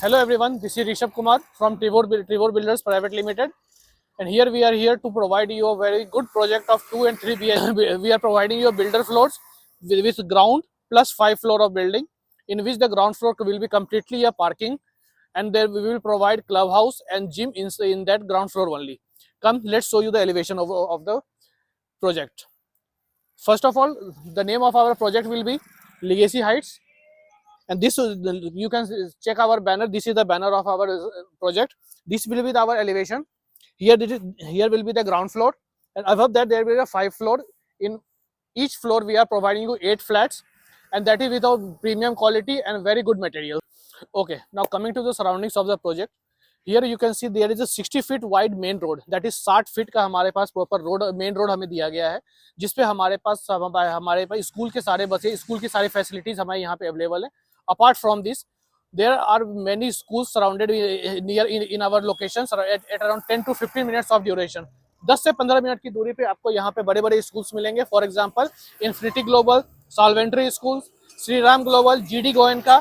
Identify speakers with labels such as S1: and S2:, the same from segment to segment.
S1: Hello everyone, this is Rishabh Kumar from Trivor Builders Private Limited, and here we are here to provide you a very good project of 2 and 3 BHK. We are providing you builder floors with ground plus 5 floor of building, in which the ground floor will be completely a parking, and there we will provide clubhouse and gym in that ground floor only. Come, let's show you the elevation of the project. First of all, the name of our project will be Legacy Heights. And this you can check our banner. This is the banner of our project. This will be our elevation. Here will be the ground floor, and above that there will be a 5 floor. In each floor we are providing you 8 flats, and that is without premium quality and very good material. Okay, now coming to the surroundings of the project. Here you can see there is a 60 feet wide main road, that is 60 feet का हमारे पास proper road main road हमें दिया गया है, जिसपे हमारे पास school के सारे बसें, स्कूल की सारी फैसिलिटीज हमारे यहाँ पे अवेलेबल है. Apart from this, there are many schools surrounded near in our locations at around 10 to 15 minutes of duration. 10 से 15 मिनट की दूरी पे आपको यहाँ पे बड़े बड़े स्कूल्स मिलेंगे. फॉर एग्जांपल इन्फिनिटी ग्लोबल, साल्वेंट्री school, Shri Ram global, GD Goenka,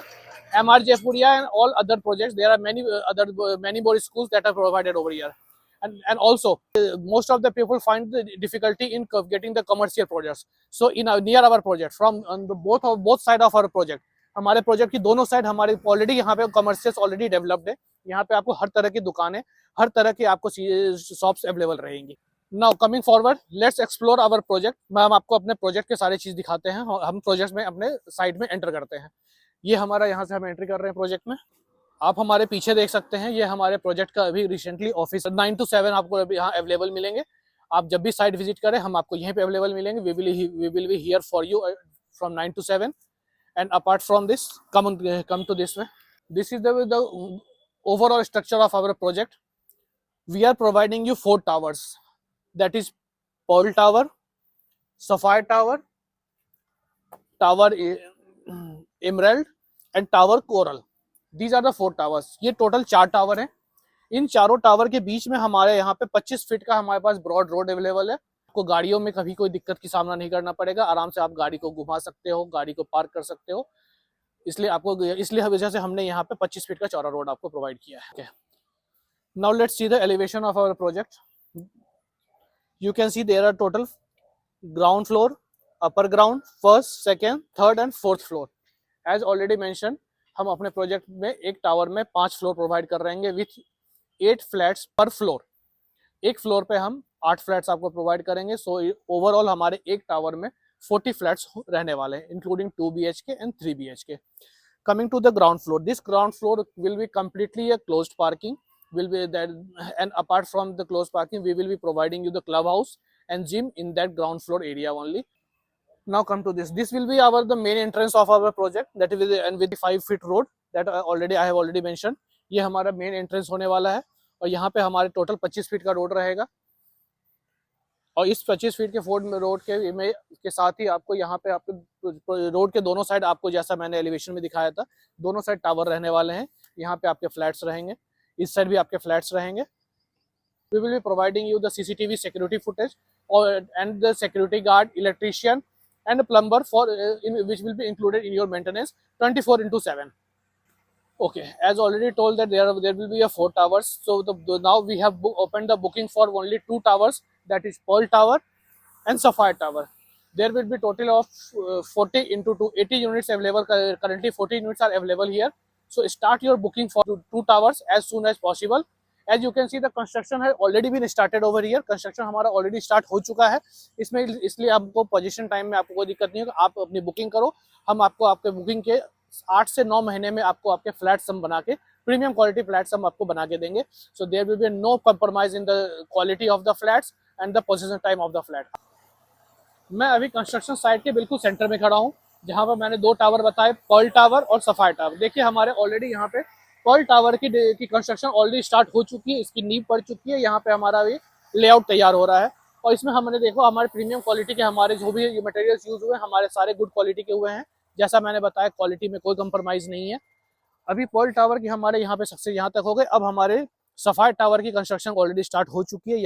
S1: MR Jaipuria, and all other projects. There are many more schools that are provided over here. And also most of the people find the difficulty in getting the commercial projects. So near our project, from on the both side of our project, हमारे project की दोनों side हमारे already यहाँ पे commercials already developed है. यहाँ पे आपको हर तरह की दुकानें, हर तरह की आपको शॉप्स अवेलेबल रहेंगी. Now coming forward, let's explore our project. हम आपको अपने प्रोजेक्ट के सारे चीज दिखाते हैं. हम प्रोजेक्ट में अपने साइड में एंटर करते हैं. ये हमारा यहाँ से हम एंट्री कर रहे हैं प्रोजेक्ट में. आप हमारे पीछे देख सकते हैं, ये हमारे प्रोजेक्ट का अभी रिसेंटली ऑफिस 9 to 7 आपको अभी यहाँ अवेलेबल मिलेंगे. आप जब भी साइट विजिट करें हम आपको यहीं पे अवेलेबल मिलेंगे. We will be here for you from 9 to 7. And apart from this, come to this way. This is the overall structure of our project. We are providing you 4 towers, that is Pearl Tower, Sapphire Tower, Tower Emerald, and Tower Coral. These are the 4 towers. ये total 4 tower हैं. इन चारों tower के बीच में हमारे यहाँ पे 25 feet का हमारे पास ब्रॉड रोड अवेलेबल है. आपको गाड़ियों में कभी कोई दिक्कत की सामना नहीं करना पड़ेगा. आराम से आप गाड़ी को घुमा सकते हो, गाड़ी को पार्क कर सकते हो. इसलिए वजह से हमने यहाँ पे 25 फीट का चौड़ा रोड आपको प्रोवाइड किया है. Now let's see the elevation of our project. You can see there are total ground floor, upper ground, first, second, third and fourth floor. As already mention, हम अपने प्रोजेक्ट में एक tower में 5 floor provide कर रहे हैं with 8 flats पर floor. एक फ्लोर पे हम 8 फ्लैट्स आपको प्रोवाइड करेंगे. सो ओवरऑल हमारे एक टावर में 40 फ्लैट्स रहने वाले हैं, including 2 BHK and 3 BHK. Coming to the ground floor, this ground floor will be completely a closed parking. Will be that, and apart from the closed parking, we will be providing you the clubhouse and gym in that ground floor area only. Now come to this. This will be the main entrance of our project. That is and with the 5 feet road that I have already mentioned. ये हमारा main entrance होने वाला है, और यहाँ पे हमारे total 25 feet का रोड रहेगा. और इस 25 फीट के रोड के साथ ही आपको यहाँ पे आपको रोड के दोनों साइड, आपको जैसा मैंने एलिवेशन में दिखाया था, दोनों साइड टावर रहने वाले हैं. यहाँ पे आपके फ्लैट्स रहेंगे, इस साइड भी आपके फ्लैट्स रहेंगे. We will be providing you the CCTV security footage और and the security guard, electrician and plumber for which will be included in your maintenance 24/7. Okay, as already told that there will be 4 towers. So now we have opened the booking for only 2 towers, that is Pearl Tower and Sapphire Tower. There will be total of 40 into 80 units available. Currently 40 units are available here. So start your booking for 2 towers as soon as possible. As you can see, the construction has already been started over here. Construction हमारा already start हो चुका है इसमें, इसलिए आपको position time में आपको कोई दिक्कत नहीं होगा. आप अपनी बुकिंग करो, हम आपको आपके बुकिंग के 8 से 9 महीने में आपको आपके फ्लैट्स हम बना के, प्रीमियम क्वालिटी फ्लैट्स हम आपको बना के देंगे. So there will be no compromise in the quality of the flats and the possession time of the flat. मैं अभी कंस्ट्रक्शन साइट के बिल्कुल सेंटर में खड़ा हूँ, जहाँ पर मैंने 2 टावर बताए, पर्ल टावर और सफायर टावर. देखिए हमारे ऑलरेडी यहाँ पे पर्ल टावर की कंस्ट्रक्शन ऑलरेडी स्टार्ट हो चुकी है, इसकी नींव पड़ चुकी है. यहाँ पे हमारा भी लेआउट तैयार हो रहा है, और इसमें हमने देखो हमारे प्रीमियम क्वालिटी के हमारे जो भी मटेरियल्स यूज हुए हमारे सारे गुड क्वालिटी के हुए हैं. जैसा मैंने बताया, क्वालिटी में कोई कंप्रोमाइज नहीं है. अभी पर्ल टावर की हमारे यहाँ पे सक्सेस यहाँ तक हो गए. अब हमारे सफायर टावर की कंस्ट्रक्शन ऑलरेडी स्टार्ट हो चुकी है.